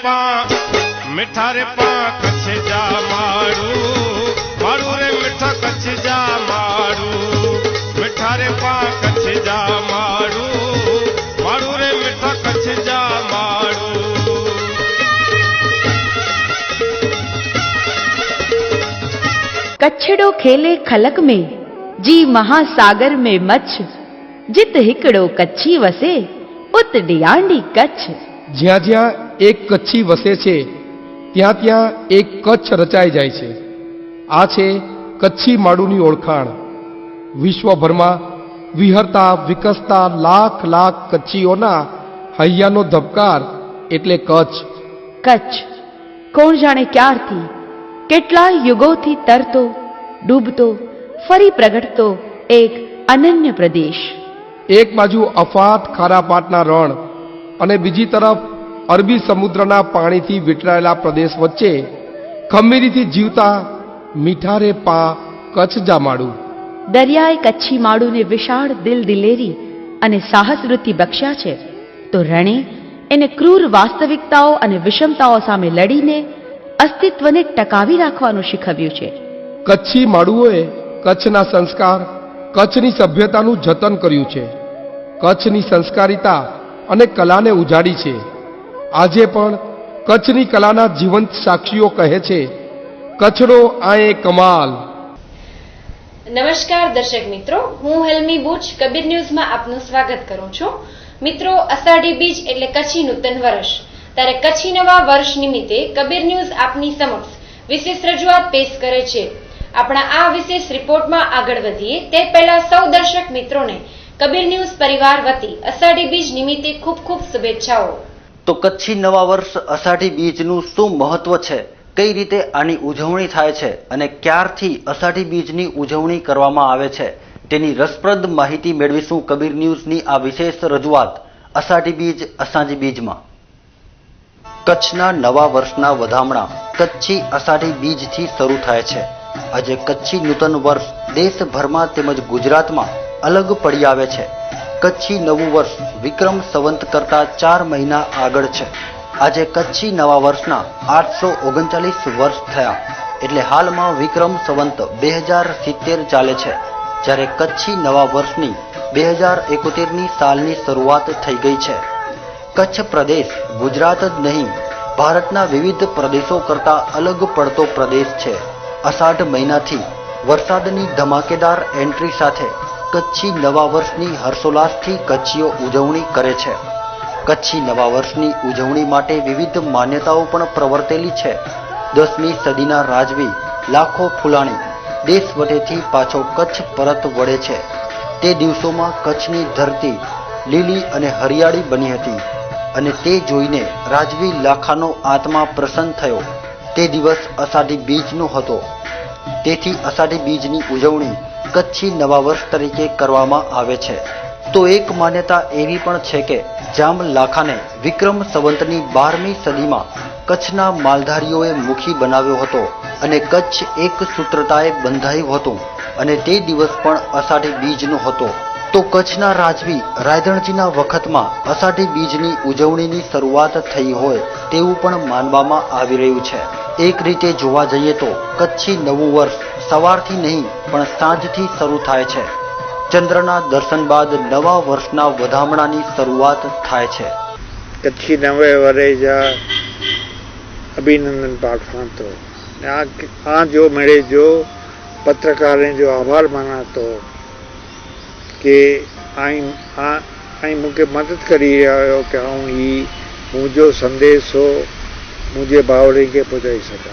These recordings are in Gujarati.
पा मीठा रे पा कच्छ जा मारू मारू रे मीठा कच्छ जा मारू मीठा रे पा कच्छ जा मारू मारू रे मीठा कच्छ जा मारू। कच्छड़ो खेले खलक में जी महासागर में मच्छ जित हिकड़ो कच्छी वसे उत डियांडी कच्छ। જ્યાં જ્યાં એક કચ્છી વસે છે ત્યાં ત્યાં એક કચ્છ રચાઈ જાય છે। આ છે કચ્છી માળુની ઓળખાણ। વિશ્વભરમાં વિહરતા વિકસતા લાખ લાખ કચ્છીઓના હૈયાનો ધબકાર એટલે કચ્છ। કચ્છ કોણ જાણે ક્યારથી કેટલા યુગોથી તરતો ડૂબતો ફરી પ્રગટતો એક અનન્ય પ્રદેશ। એક બાજુ અફાટ ખારા પાટના રણ અને બીજી તરફ અરબી સમુદ્રના પાણીથી વીંટળાયેલા પ્રદેશ વચ્ચે ખમીરીથી જીવતા મીઠા રે પા કચ્છ જામાડું। દરિયાએ કચ્છી માળુને વિશાળ દિલ દિલેરી અને સાહસ વૃત્તિ બખ્યા છે તો રણે એને ક્રૂર વાસ્તવિકતાઓ અને વિષમતાઓ સામે લડીને અસ્તિત્વને ટકાવી રાખવાનું શીખવ્યું છે। કચ્છી માળુઓએ કચ્છના સંસ્કાર કચ્છની સભ્યતાનું જતન કર્યું છે। કચ્છની સંસ્કારિતા અને કલાને ઉજાડી છે। આજે પણ કચ્છની કલાના જીવંત સાક્ષીઓ કહે છે કચ્છનો આએ કમાલ। નમસ્કાર દર્શક મિત્રો, હું હેલ્મી બુચ કબીર ન્યૂઝમાં આપનું સ્વાગત કરું છું। મિત્રો, અષાઢી બીજ એટલે કચ્છી નૂતન વર્ષ, ત્યારે કચ્છી નવા વર્ષ નિમિત્તે કબીર ન્યૂઝ આપની સમક્ષ વિશેષ રજૂઆત પેશ કરે છે। આપણા આ વિશેષ રિપોર્ટમાં આગળ વધીએ તે પહેલા સૌ દર્શક મિત્રોને કબીર ન્યૂઝ પરિવાર વતી અષાઢી બીજ નિમિત્તે ખૂબ ખૂબ શુભેચ્છાઓ। તો કચ્છી નવા વર્ષ અષાઢી બીજનું શું મહત્વ છે, કઈ રીતે આની ઉજવણી થાય છે અને ક્યારથી અષાઢી બીજની ઉજવણી કરવામાં આવે છે તેની રસપ્રદ માહિતી મેળવીશું કબીર ન્યૂઝની આ વિશેષ રજૂઆત અષાઢી બીજ અસાંજી બીજમાં। કચ્છના નવા વર્ષના વધામણા કચ્છી અષાઢી બીજથી શરૂ થાય છે। આજે કચ્છી નૂતન વર્ષ દેશભરમાં તેમજ ગુજરાતમાં અલગ પડી આવે છે। કચ્છી નવું વર્ષ વિક્રમ સંવંત કરતા 4 મહિના આગળ છે। આજે કચ્છી નવા વર્ષના 839 વર્ષ થયા, એટલે હાલમાં વિક્રમ સંવંત 2070 ચાલે છે, જ્યારે કચ્છી નવા વર્ષની 2071ની સાલની શરૂઆત થઈ ગઈ છે। કચ્છ પ્રદેશ ગુજરાત જ નહીં, ભારતના વિવિધ પ્રદેશો કરતા અલગ પડતો પ્રદેશ છે। અષાઢ મહિનાથી વરસાદની ધમાકેદાર એન્ટ્રી સાથે કચ્છી નવા વર્ષની હર્ષોલ્લાસથી કચ્છીઓ ઉજવણી કરે છે। કચ્છી નવા વર્ષની ઉજવણી માટે વિવિધ માન્યતાઓ પણ પ્રવર્તેલી છે। 10મી સદીના રાજવી લાખો ફુલાણી દેશ વટેથી પાછો કચ્છ પરત વળે છે। તે દિવસોમાં કચ્છની ધરતી લીલી અને હરિયાળી બની હતી અને તે જોઈને રાજવી લાખાનો આત્મા પ્રસન્ન થયો। તે દિવસ અષાઢી બીજનો હતો, તેથી અષાઢી બીજની ઉજવણી કચ્છી નવા વર્ષ તરીકે કરવામાં આવે છે। તો એક માન્યતા એવી પણ છે કે જામ લાખાને વિક્રમ સંવંતની 12મી સદીમાં કચ્છના માલધારીઓએ મુખી બનાવ્યો હતો અને કચ્છ એક સૂત્રતાએ બંધાયું હતું અને તે દિવસ પણ અષાઢી બીજનો હતો। તો કચ્છના રાજવી રાયધણજીના વખતમાં અષાઢી બીજની ઉજવણીની શરૂઆત થઈ હોય તેવું પણ માનવામાં આવી રહ્યું છે। એક રીતે જોવા જઈએ તો કચ્છી નવું વર્ષ સવારથી નહીં પણ સાંજથી શરૂ થાય છે। ચંદ્રના દર્શન બાદ નવા વર્ષના વધામણાની શરૂઆત થાય છે। કચ્છી નવે વરેજા અભિનંદન પાઠવતો। આ જો મળે જો પત્રકારને જો આભાર માનતો કે અહીં મૂકે મદદ કરી રહ્યો કે હું જો સંદેશો मुझे बावड़े के पहुँचाई सका।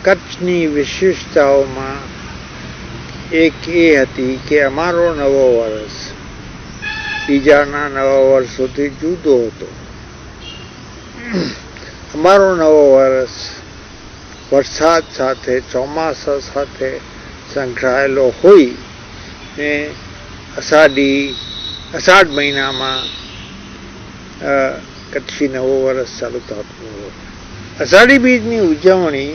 કચ્છની વિશેષતાઓમાં એક એ હતી કે અમારો નવો વર્ષ બીજાના નવા વર્ષોથી જુદો હતો। અમારો નવો વર્ષ વરસાદ સાથે ચોમાસા સાથે સંકળાયેલો હોય ને અષાઢ મહિનામાં કચ્છી નવો વર્ષ ચાલુ થતું હોય। અષાઢી બીજની ઉજવણી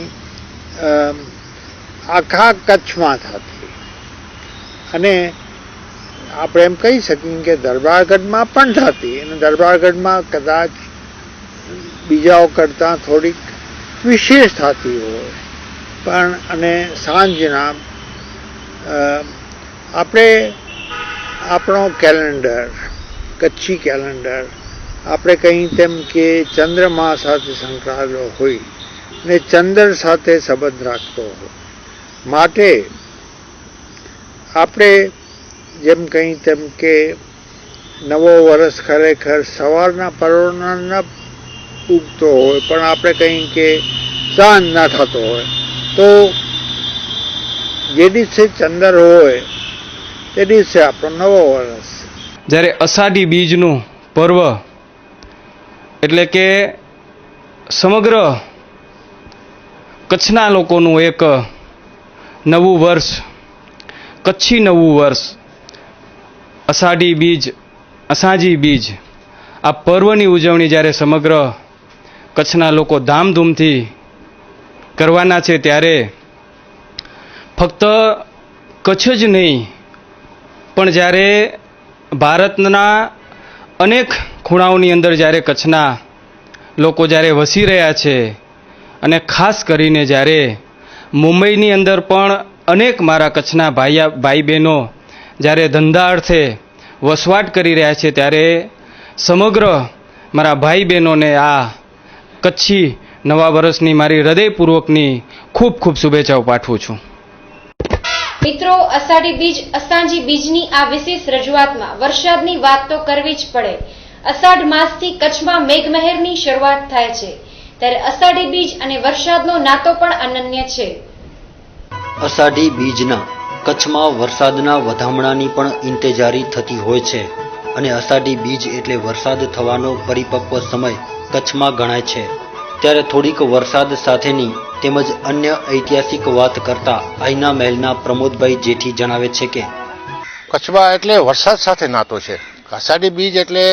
આખા કચ્છમાં થતી અને આપણે એમ કહી શકીએ કે દરબારગઢમાં પણ થતી, અને દરબારગઢમાં કદાચ બીજાઓ કરતાં થોડીક વિશેષ થતી હોય. પણ અને સાંજના આપણે આપણો કેલેન્ડર, કચ્છી કેલેન્ડર, આપણે કહી તેમ કે ચંદ્રમા સાથે સંકળાયેલો હોય ને ચંદ્ર સાથે સંબંધ રાખતો હોય. માટે આપણે જેમ કહી તેમ કે નવો વર્ષ ખરેખર સવારના પરોળના ન ઉગતો હોય, પણ આપણે કહી કે સાંજ ના થતો હોય, તો જે દિવસે ચંદ્ર હોય તે દિવસે આપણો નવો વર્ષ. જ્યારે અષાઢી બીજનું પર્વ એટલે કે સમગ્ર કચ્છના લોકોનું એક નવું વર્ષ, કચ્છી નવું વર્ષ, અષાઢી બીજ, અષાઢી બીજ, આ પર્વની ઉજવણી જ્યારે સમગ્ર કચ્છના લોકો ધામધૂમથી કરવાના છે, ત્યારે ફક્ત કચ્છ જ નહીં પણ જ્યારે ભારતના અનેક ખૂણાઓની અંદર જ્યારે કચ્છના લોકો જ્યારે વસી રહ્યા છે, અને ખાસ કરીને જ્યારે મુંબઈની અંદર પણ અનેક મારા કચ્છના ભાઈ બહેનો જ્યારે ધંધા અર્થે વસવાટ કરી રહ્યા છે, ત્યારે સમગ્ર મારા ભાઈ બહેનોને આ કચ્છી નવા વર્ષની મારી હૃદયપૂર્વકની ખૂબ ખૂબ શુભેચ્છાઓ પાઠવું છું. મિત્રો, અષાઢી બીજ, અષાઢી બીજની આ વિશેષ રજૂઆતમાં વરસાદની વાત તો કરવી જ પડે. અષાઢ માસથી કચ્છમાં મેઘમહેરની શરૂઆત થાય છે, ત્યારે અષાઢી બીજ અને વરસાદનો નાતો પણ અનન્ય છે. અષાઢી બીજના કચ્છમાં વરસાદના વધામણાની પણ ઇંતજારી થતી હોય છે, અને અષાઢી બીજ એટલે વરસાદ થવાનો પરિપક્વ સમય કચ્છમાં ગણાય છે. ત્યારે થોડીક વરસાદ સાથેની તેમજ અન્ય ઐતિહાસિક વાત કરતા આઈના મહેલના પ્રમોદભાઈ જેઠી જણાવે છે કે કચ્છમાં એટલે વરસાદ સાથે નાતો છે. અષાઢી બીજ એટલે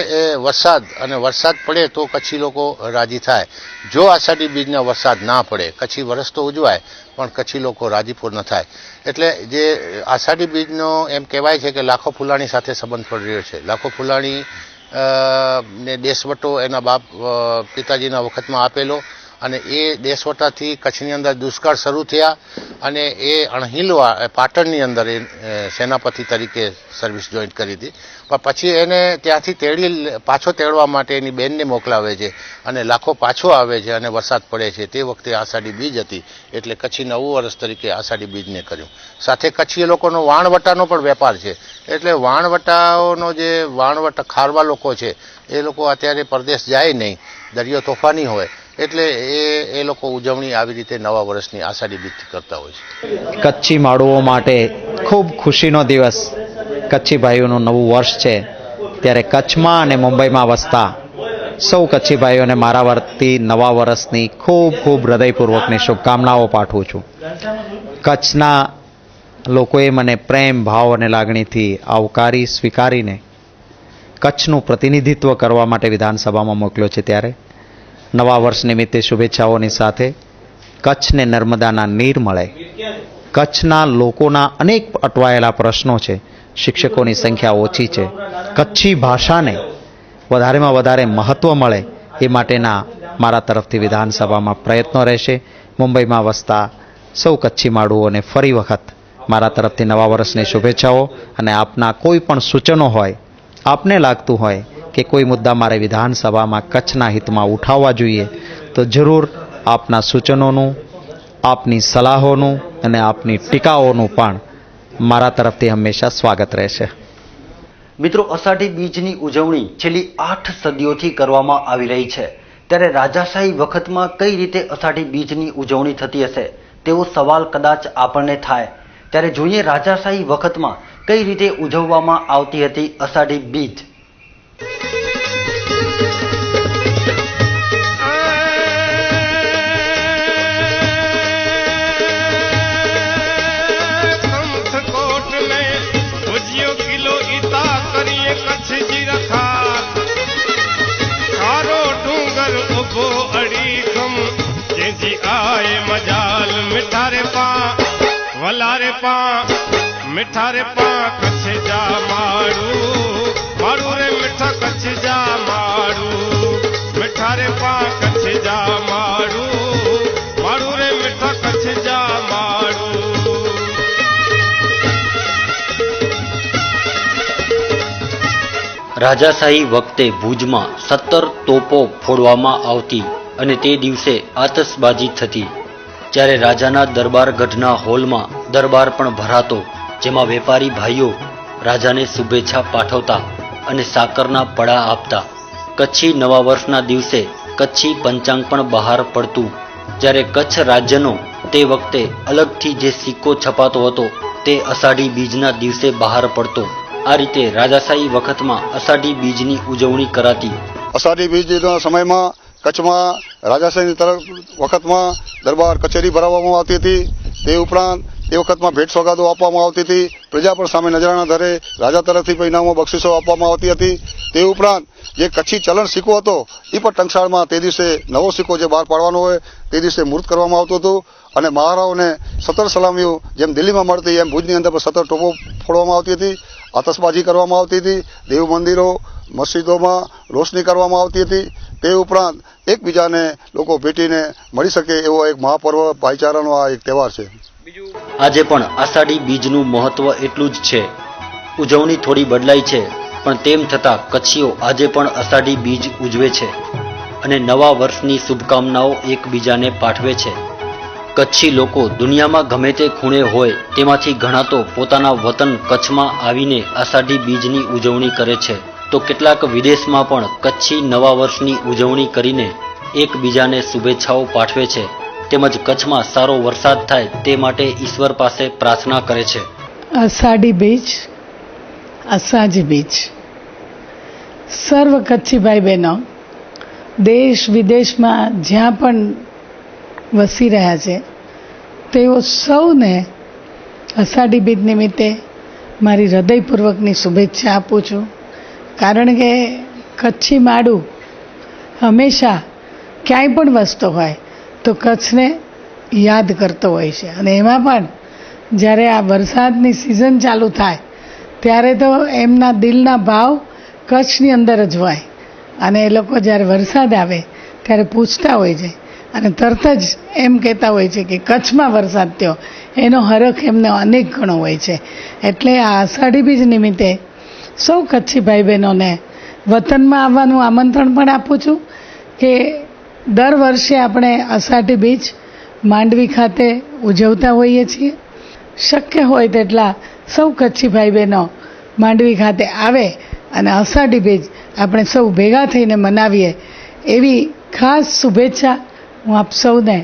વરસાદ, અને વરસાદ પડે તો કચ્છી લોકો રાજી થાય. જો અષાઢી બીજના વરસાદ ના પડે, કચ્છી વરસ તો ઉજવાય પણ કચ્છી લોકો રાજીપુર ન થાય. એટલે જે અષાઢી બીજનો એમ કહેવાય છે કે લાખો ફુલાણી સાથે સંબંધ પડી રહ્યો છે. લાખો ફુલાણી ને દેશવટો એના બાપ પિતાજીના વખતમાં આપેલો, અને એ દેશવટાથી કચ્છની અંદર દુષ્કાળ શરૂ થયા, અને એ અણહિલવા પાટણની અંદર એ સેનાપતિ તરીકે સર્વિસ જોઈન્ટ કરી હતી. પણ પછી એને ત્યાંથી પાછો તેડવા માટે એની બેનને મોકલાવે છે, અને લાખો પાછો આવે છે અને વરસાદ પડે છે. તે વખતે આષાઢી બીજ હતી, એટલે કચ્છી નવું વર્ષ તરીકે આષાઢી બીજને કર્યું. સાથે કચ્છી લોકોનો વાણવટાનો પણ વેપાર છે, એટલે વાણવટાઓનો જે વાણવટા ખારવા લોકો છે, એ લોકો અત્યારે પરદેશ જાય નહીં, દરિયો તોફાની હોય, એટલે એ લોકો ઉજવણી આવી રીતે નવા વર્ષની આષાઢી બીજથી કરતા હોય છે. કચ્છી માળુઓ માટે ખૂબ ખુશીનો દિવસ, કચ્છી ભાઈઓનું નવું વર્ષ છે. ત્યારે કચ્છમાં અને મુંબઈમાં વસતા સૌ કચ્છી ભાઈઓને મારા વતી નવા વર્ષની ખૂબ ખૂબ હૃદયપૂર્વકની શુભકામનાઓ પાઠવું છું. કચ્છના લોકોએ મને પ્રેમ, ભાવ અને લાગણીથી આવકારી સ્વીકારીને કચ્છનું પ્રતિનિધિત્વ કરવા માટે વિધાનસભામાં મોકલ્યો છે. ત્યારે નવા વર્ષ નિમિત્તે શુભેચ્છાઓની સાથે કચ્છને નર્મદાના નીર મળે, કચ્છના લોકોના અનેક અટવાયેલા પ્રશ્નો છે, શિક્ષકોની સંખ્યા ઓછી છે, કચ્છી ભાષાને વધારેમાં વધારે મહત્ત્વ મળે, એ માટેના મારા તરફથી વિધાનસભામાં પ્રયત્નો રહેશે. મુંબઈમાં વસતા સૌ કચ્છી માળુઓને ફરી વખત મારા તરફથી નવા વર્ષની શુભેચ્છાઓ. અને આપના કોઈ પણ સૂચનો હોય, આપને લાગતું હોય કે કોઈ મુદ્દા મારે વિધાનસભામાં કચ્છના હિતમાં ઉઠાવવા જોઈએ, તો જરૂર આપના સૂચનોનું, આપની સલાહોનું અને આપની ટીકાઓનું પણ મારા તરફથી હંમેશા સ્વાગત રહેશે. મિત્રો, અષાઢી બીજની ઉજવણી છેલ્લી 8 સદીઓથી કરવામાં આવી રહી છે. ત્યારે રાજાશાહી વખતમાં કઈ રીતે અષાઢી બીજની ઉજવણી થતી હશે તેવો સવાલ કદાચ આપણને થાય. ત્યારે જોઈએ રાજાશાહી વખતમાં કઈ રીતે ઉજવવામાં આવતી હતી અષાઢી બીજ. वलारे पा मिठारे पा कच्छ जा मारू મીઠા કચ્છ જા માડું. રાજાશાહી વખતે ભુજમાં 17 તોપો ફોડવામાં આવતી અને તે દિવસે આતશબાજી થતી. જ્યારે રાજાના દરબાર ગઢના હોલમાં દરબાર પણ ભરાતો, જેમાં વેપારી ભાઈઓ રાજાને શુભેચ્છા પાઠવતા અને સાકરના પડા આપતા. કચ્છી નવા વર્ષના દિવસે કચ્છી પંચાંગ પણ બહાર પડતું. જ્યારે કચ્છ રાજ્યનો તે વખતે અલગથી જે સિક્કો છપાતો હતો તે અષાઢી બીજના દિવસે બહાર પડતો. આ રીતે રાજાશાહી વખતમાં અષાઢી બીજની ઉજવણી કરાતી. અષાઢી બીજના સમયમાં કચ્છમાં રાજાશાહી તરફ વખતમાં દરબાર કચેરી ભરાવવામાં આવતી હતી. તે ઉપરાંત તે વખતમાં ભેટ સોગાદો આપવામાં આવતી હતી. પ્રજા પણ સામે નજરાણા ધરે રાજા તરફથી ઇનામો બક્ષિસો આપવામાં આવતી હતી. તે ઉપરાંત જે કચ્છી ચલણ સિક્કો હતો એ પણ ટંકશાળમાં તે દિવસે નવો સિક્કો જે બહાર પાડવાનો હોય તે દિવસે મુહૂર્ત કરવામાં આવતું હતું. અને મહારાઓને 17 સલામીઓ જેમ દિલ્હીમાં મળતી એમ ભુજની અંદર પણ 17 ટોપો ફોડવામાં આવતી હતી. આતશબાજી કરવામાં આવતી હતી. દેવ મંદિરો મસ્જિદોમાં રોશની કરવામાં આવતી હતી. તે ઉપરાંત એકબીજાને લોકો ભેટીને મળી શકે એવો એક મહાપર્વ ભાઈચારાનો આ એક તહેવાર છે. આજે પણ આષાઢી બીજનું મહત્વ એટલું જ છે. ઉજવણી થોડી બદલાઈ છે, પણ તેમ છતાં કચ્છીઓ આજે પણ આષાઢી બીજ ઉજવે છે અને નવા વર્ષની શુભકામનાઓ એકબીજાને પાઠવે છે. કચ્છી લોકો દુનિયામાં ગમે તે ખૂણે હોય તેમાંથી ઘણા તો પોતાના વતન કચ્છમાં આવીને આષાઢી બીજની ઉજવણી કરે છે, તો કેટલાક વિદેશમાં પણ કચ્છી નવા વર્ષની ઉજવણી કરીને એકબીજાને શુભેચ્છાઓ પાઠવે છે, તેમજ કચ્છમાં સારો વરસાદ થાય તે માટે ઈશ્વર પાસે પ્રાર્થના કરે છે. આષાઢી બીજ, અષાઢી બીજ સર્વ કચ્છી ભાઈ બહેનો દેશ વિદેશમાં જ્યાં પણ વસી રહ્યા છે તેઓ સૌને અષાઢી બીજ નિમિત્તે મારી હૃદયપૂર્વકની શુભેચ્છા આપું છું. કારણ કે કચ્છી માડું હંમેશા ક્યાંય પણ વસતો હોય તો કચ્છને યાદ કરતો હોય છે. અને એમાં પણ જ્યારે આ વરસાદની સિઝન ચાલુ થાય ત્યારે તો એમના દિલના ભાવ કચ્છની અંદર જ હોય. અને એ લોકો જ્યારે વરસાદ આવે ત્યારે પૂછતા હોય છે અને તરત જ એમ કહેતા હોય છે કે કચ્છમાં વરસાદ થયો, એનો હરખ એમને અનેક ગણો હોય છે. એટલે આ આષાઢી બીજ નિમિત્તે સૌ કચ્છી ભાઈ બહેનોને વતનમાં આવવાનું આમંત્રણ પણ આપું છું કે દર વર્ષે આપણે અષાઢી બીજ માંડવી ખાતે ઉજવતા હોઈએ છીએ. શક્ય હોય તેટલા સૌ કચ્છી ભાઈ બહેનો માંડવી ખાતે આવે અને અષાઢી બીજ આપણે સૌ ભેગા થઈને મનાવીએ એવી ખાસ શુભેચ્છા હું આપ સૌને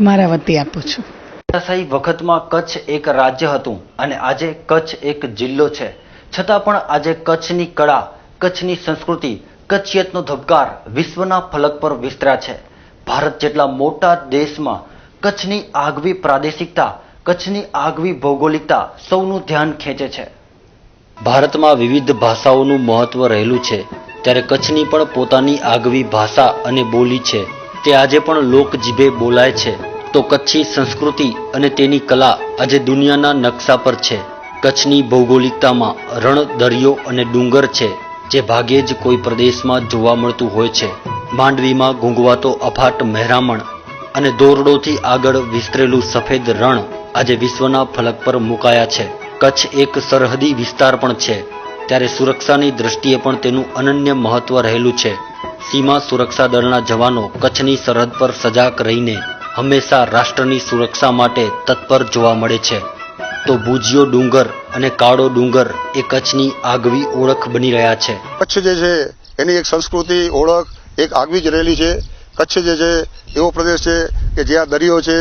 મારા વતી આપું છું. રાજાશાહી વખતમાં કચ્છ એક રાજ્ય હતું અને આજે કચ્છ એક જિલ્લો છે. છતાં પણ આજે કચ્છની કળા, કચ્છની સંસ્કૃતિ, કચ્છિયતનો ધબકાર વિશ્વના ફલક પર વિસ્તર્યા છે. ભારત જેટલા મોટા દેશમાં કચ્છની આગવી પ્રાદેશિકતા, કચ્છની આગવી ભૌગોલિકતા સૌનું ધ્યાન ખેંચે છે. ભારતમાં વિવિધ ભાષાઓનું મહત્વ રહેલું છે, ત્યારે કચ્છની પણ પોતાની આગવી ભાષા અને બોલી છે. તે આજે પણ લોકજીભે બોલાય છે. તો કચ્છી સંસ્કૃતિ અને તેની કલા આજે દુનિયાના નકશા પર છે. કચ્છની ભૌગોલિકતામાં રણ, દરિયો અને ડુંગર છે, જે ભાગ્યે જ કોઈ પ્રદેશમાં જોવા મળતું હોય છે. માંડવીમાં ગુંગવાતો અફાટ મહેરામણ અને દોરડોથી આગળ વિસ્તરેલું સફેદ રણ આજે વિશ્વના ફલક પર મુકાયા છે. કચ્છ એક સરહદી વિસ્તાર પણ છે, ત્યારે સુરક્ષાની દ્રષ્ટિએ પણ તેનું અનન્ય મહત્વ રહેલું છે. સીમા સુરક્ષા દળના જવાનો કચ્છની સરહદ પર સજાગ રહીને હંમેશા રાષ્ટ્રની સુરક્ષા માટે તત્પર જોવા મળે છે. તો ભુજિયો ડુંગર અને કાળો ડુંગર એ કચ્છની આગવી ઓળખ બની રહ્યા છે. કચ્છ જે છે એની એક સંસ્કૃતિ, ઓળખ એક આગવી જ રહેલી છે. કચ્છ જે છે એવો પ્રદેશ છે કે જ્યાં દરિયો છે,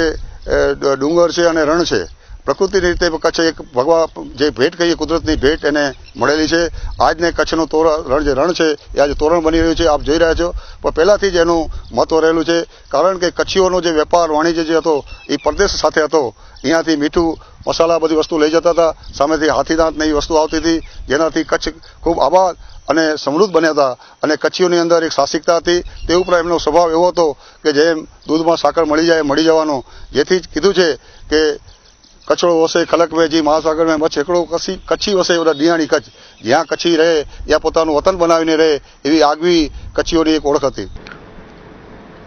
ડુંગર છે અને રણ છે. પ્રકૃતિની રીતે કચ્છ એક ભગવાન જે ભેટ કહીએ, કુદરતની ભેટ એને મળેલી છે. આજને કચ્છનું રણ છે એ આજે તોરણ બની રહ્યું છે, આપ જોઈ રહ્યા છો. પણ પહેલાંથી જ એનું મહત્વ રહેલું છે, કારણ કે કચ્છીઓનો જે વેપાર વાણિજ્ય જે હતો એ પરદેશ સાથે હતો. અહીંયાથી મીઠું, મસાલા બધી વસ્તુ લઈ જતા હતા, સામેથી હાથીદાંતને એવી વસ્તુ આવતી હતી, જેનાથી કચ્છ ખૂબ આબાદ અને સમૃદ્ધ બન્યા હતા. અને કચ્છીઓની અંદર એક સાહસિકતા હતી. તે ઉપરાંત એમનો સ્વભાવ એવો હતો કે જેમ દૂધમાં સાકર મળી જાય મળી જવાનો. જેથી જ કીધું છે કે કચ્છડો વસે ખલક મેં જી મહાસાગર મેં મચ્છ એકડો કચ્છી વસે ઓલા દિયાણી કચ્છ. જ્યાં કચ્છી રહે ત્યાં પોતાનું વતન બનાવીને રહે એવી આગવી કચ્છીઓની એક ઓળખ હતી.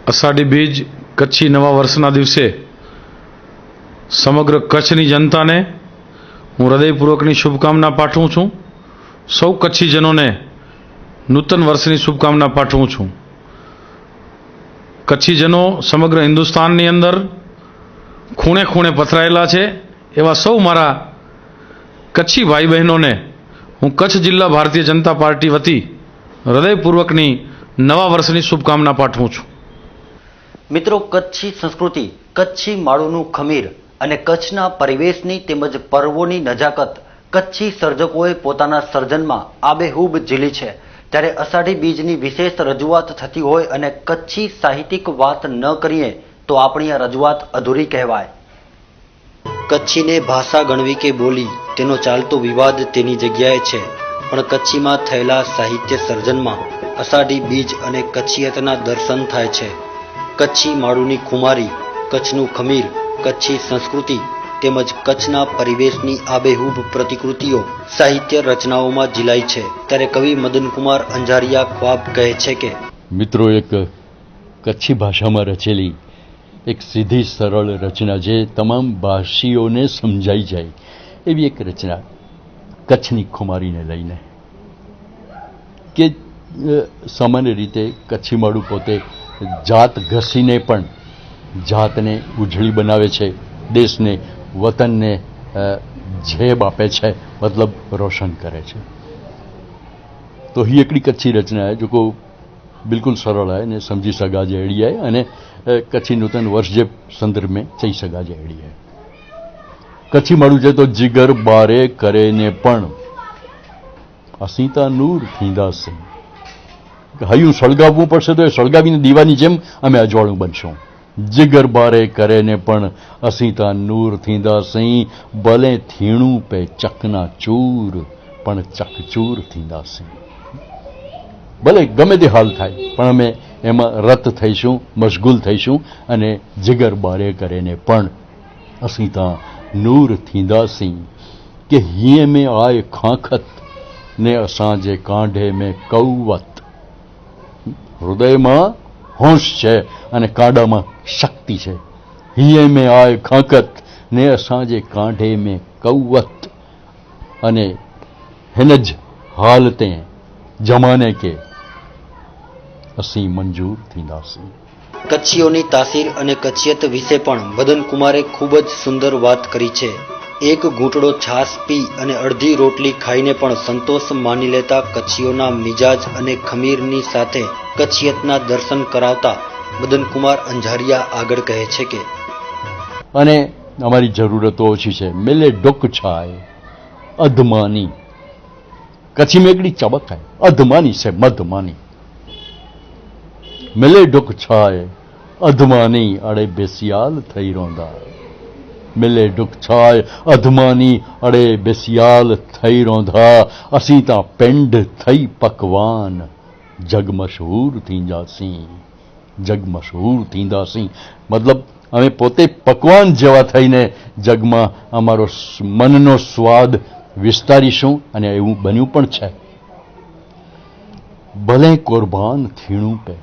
અષાઢી બીજ કચ્છી નવા વર્ષના દિવસે સમગ્ર કચ્છની જનતાને હું હૃદયપૂર્વકની શુભકામના પાઠવું છું. સૌ કચ્છીજનોને નૂતન વર્ષની શુભકામના પાઠવું છું. કચ્છીજનો સમગ્ર હિન્દુસ્તાનની અંદર ખૂણે ખૂણે પથરાયેલા છે એવા સૌ મારા કચ્છી ભાઈ બહેનોને હું કચ્છ જિલ્લા ભારતીય જનતા પાર્ટી વતી હૃદયપૂર્વકની નવા વર્ષની શુભકામના પાઠવું છું. મિત્રો, કચ્છી સંસ્કૃતિ, કચ્છી માળુનું ખમીર અને કચ્છના પરિવેશની તેમજ પર્વોની નજાકત કચ્છી સર્જકોએ પોતાના સર્જનમાં આબેહૂબ ઝીલી છે. ત્યારે અષાઢી બીજની વિશેષ રજૂઆત થતી હોય અને કચ્છી સાહિત્યિક વાત ન કરીએ તો આપણી આ રજૂઆત અધૂરી કહેવાય. કચ્છીને ભાષા ગણવી કે બોલી તેનો ચાલતો વિવાદ તેની જગ્યાએ છે, પણ કચ્છીમાં થયેલા સાહિત્ય સર્જનમાં અષાઢી બીજ અને કચ્છિયતના દર્શન થાય છે. કચ્છી માળુની ખુમારી, કચ્છનું ખમીર, કચ્છી સંસ્કૃતિ તેમજ કચ્છના પરિવેશની આબેહૂબ પ્રતિકૃતિઓ સાહિત્ય રચનાઓમાં ઝીલાઈ છે. ત્યારે કવિ મદનકુમાર અંજારિયા ખ્વાબ કહે છે કે મિત્રો, એક કચ્છી ભાષામાં રચેલી એક સીધી સરળ રચના જે તમામ ભાષીઓને સમજાઈ જાય એવી એક રચના કચ્છની ખુમારીને લઈને, કે સામાન્ય રીતે કચ્છી માળું પોતે જાત ઘસીને પણ જાતને ઉજળી બનાવે છે, દેશને, વતનને જેબ આપે છે, मतलब रोशन करे छे. तो ही एकड़ी कच्ची रचना है जो को बिल्कुल सरल है ने समझी सगा जेड़ी है अने कच्ची नूतन वर्ष जे संदर्भ में चई सगा जेड़ी है. कच्ची माळुं छे तो जिगर बारे करे ने पण असीता नूर थींदासे. हयूं सळगावવું પડશે તો એ સળગાવીને દીવાની જેમ અમે અજવાળું બનશું. जिगर बारे करे ने पण असीता नूर थींदा सही, भले थीणुं पे चकना चूर पण चकचूर थींदा सही. भले गमे ते हाल थाय पण अमे एमां रत थईशुं, मशगूल थईशुं अने जिगर बारे करे ने पण असीता नूर थींदा सही. के हीए में आए खाखत ने असांजे कांढे में कौवत. हृदय में होश है अने कांडा में शक्ति है. हिये में आए खाकत ने असांजे कांढे में कौवत अने हिनज हालते जमाने के असी मंजूर थींदासी. કચ્છીઓની તાસીર અને કચ્છિયત વિશે પણ મદન કુમારે ખૂબ જ સુંદર વાત કરી છે. એક ઘૂંટડો છાશ પી અને અડધી રોટલી ખાઈને પણ સંતોષ માની લેતા કચ્છીઓના મિજાજ અને ખમીરની સાથે કચ્છિયતના દર્શન કરાવતા મદનકુમાર અંજારિયા આગળ કહે છે કે અને અમારી જરૂરતો ઓછી છે. મેલે ડોક છાય અધમાની. કચ્છી में एकड़ी चबक है, अधमानी से मधमानी. मेले डुक छाए अधमानी अड़े बेसियाल थई रोंदा. मिले डुक छाए अधमानी अड़े बेसियाल थई रोंधा. असी ता पिंड थई पकवान जग मशहूर थींदासी. जग मशहूर थींदासी मतलब અમે પોતે પકવાન જેવા થઈને જગમાં અમારો મનનો સ્વાદ વિસ્તારીશું અને એવું બન્યું પણ છે. ભલે કુરબાન થીણું પે,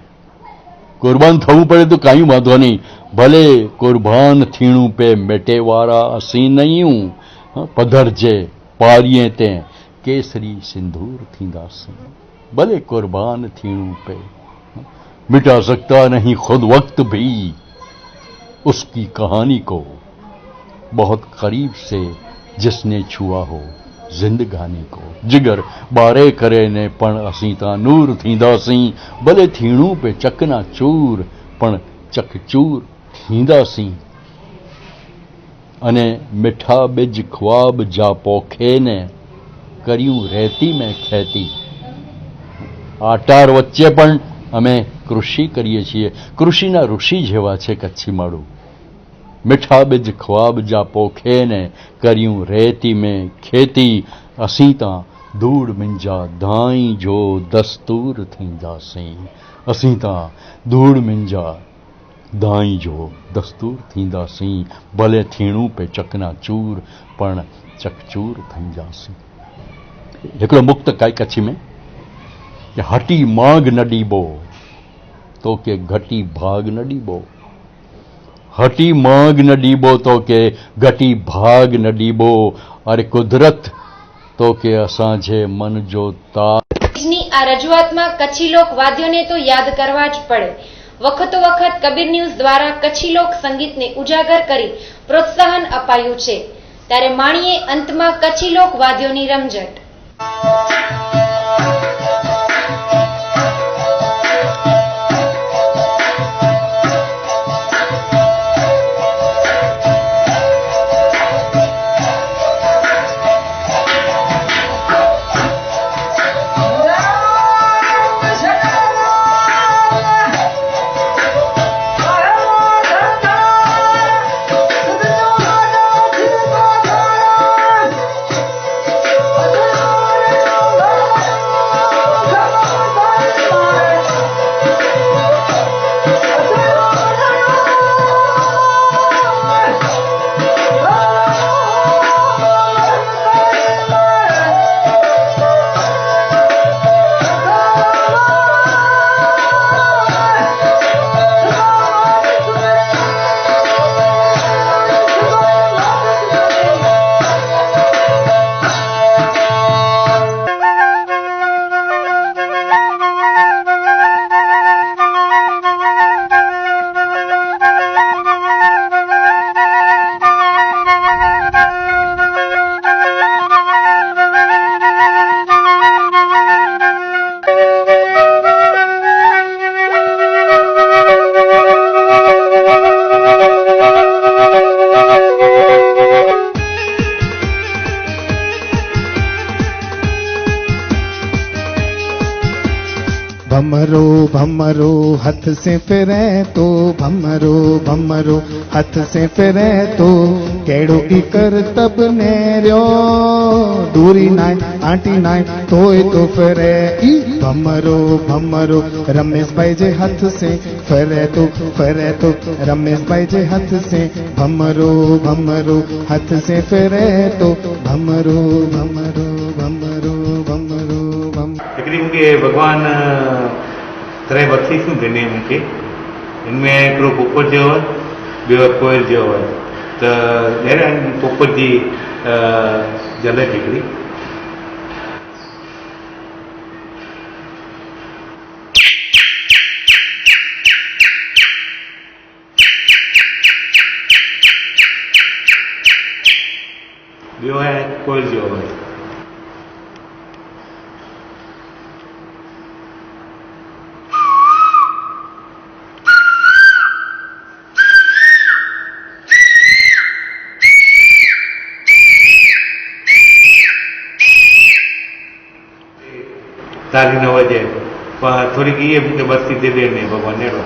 કુરબાન થવું પડે તો કાંઈ વાંધો નહીં. ભલે કુરબાન થીણું પે મેટેવાળા અસી નહીં. પધરજે પારીએ તે केसरी सिंदूर थींदासी. भले कुर्बान थीणुं पे मिटा सकता नहीं खुद वक्त भी उसकी कहानी को बहुत करीब से जिसने छुआ हो जिंदगानी को. जिगर बारे करे ने पण असीता नूर थींदासी. भले थीणुं पे चकना चूर पण चकचूर थींदासी. अने मिठा बिज ख्वाब जा पोखे ने કર્યું રહેતી મેં ખેતી. આટાર વચ્ચે પણ અમે કૃષિ કરીએ છીએ. કૃષિના ઋષિ જેવા છે કચ્છી માળું. મીઠા બીજ ખ્વાબ જા પોખે ને કર્યું રેતી મેં ખેતી. અસીતા ધૂળ મિંજા ધાઈ જો દસ્તૂર થીંદાસી. અસીતા ધૂળ મિંજા ધાઈ જો દસ્તૂર થીંદાસી. ભલે થીણું पे ચકના ચૂર પણ ચકચૂર થીંદાસી. हिकिड़ो मुक्त काई कच्छी में कि हटी मांग न डीबो तो के घटी भाग न डीबो. हटी मांग न डीबो तो के घटी भाग न डीबो, अरे कुदरत तो के असांजे मन जो तार। ની આ રજૂઆતમાં કચ્છી લોક વાદ્યોને તો યાદ કરવા જ પડે. વખતો વખત કબીર ન્યૂઝ દ્વારા કચ્છી લોક સંગીતને ઉજાગર કરી પ્રોત્સાહન અપાયું છે. ત્યારે માણીએ અંતમાં કચ્છી લોક વાદ્યોની રમઝટ. भमरो भमरो हाथ से फिरे तो भमरो भमरो हाथ से फिरे तो केड़ो की कर तब नेरो दूरी नाय आंटी नाय तोय तो फिरे ई भमरो भमरो रमेश भाई जे हाथ से फिरे तो रमेश भाई जे हाथ से भमरो भमरो हाथ से फिरे तो भमरो भमरो भमरो भमरो हिकिड़ी मूंखे भॻवान तरह बख़्शीसूं ॾिनी मूंखे इनमें हिकिड़ो पोपट जो हुओ ॿियो कोयल जो हुओ त अहिड़ा पोपट जी झलक हिकिड़ी ॿियो आहे कोयल जो हुओ ताली न वजे पर थोड़ी ये मूंखे बस्ती दे ॾियणी भॻवान अहिड़ो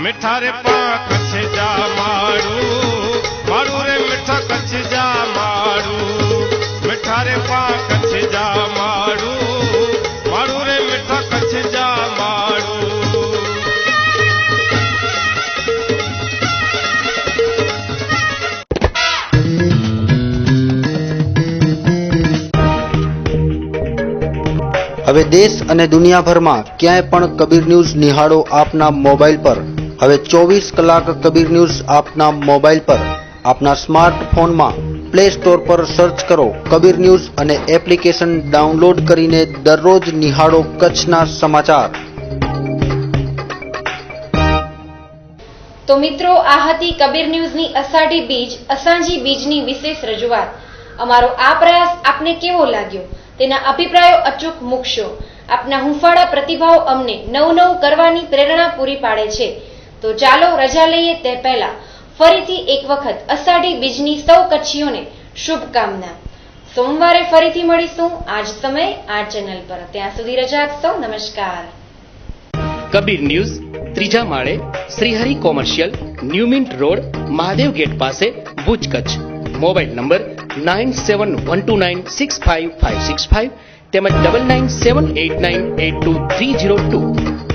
मिठारे पा कच्छ जा मारू मारू रे मिठा कच्छ जा मारू मिठारे पा कच्छ जा मारू मारू रे मिठा कच्छ जा मारू હવે દેશ અને દુનિયાભરમાં ક્યાંય પણ કબીર ન્યૂઝ નિહાળો આપના મોબાઈલ પર હવે 24 કલાક કબીર ન્યૂઝ આપના મોબાઈલ પર આપના સ્માર્ટફોનમાં પ્લે સ્ટોર પર સર્ચ કરો કબીર ન્યૂઝ અને એપ્લિકેશન ડાઉનલોડ કરીને દરરોજ નિહાળો કચ્છના સમાચાર. તો મિત્રો આ હતી કબીર ન્યૂઝની અષાઢી બીજ અસાંજી બીજની વિશેષ રજૂઆત. અમારો આ પ્રયાસ આપને કેવો લાગ્યો તેના અભિપ્રાયો અચૂક મૂકશો. આપના હુંફાળા પ્રતિભાવો અમને નવું કરવાની પ્રેરણા પૂરી પાડે છે. તો ચાલો રજા લઈએ તે પહેલા ફરીથી એક વખત અષાઢી બીજની સૌ કચ્છીઓને શુભકામના. સોમવારે ફરીથી મળીશું આ જ સમય આ ચેનલ પર. ત્યાં સુધી રજા આપશો. નમસ્કાર. કબીર ન્યૂઝ, ત્રીજા માળે, Shrihari commercial, new mint road, Mahadev gate પાસે, ભુજ, કચ્છ. મોબાઈલ નંબર 9712965565 તેમજ 9978982302.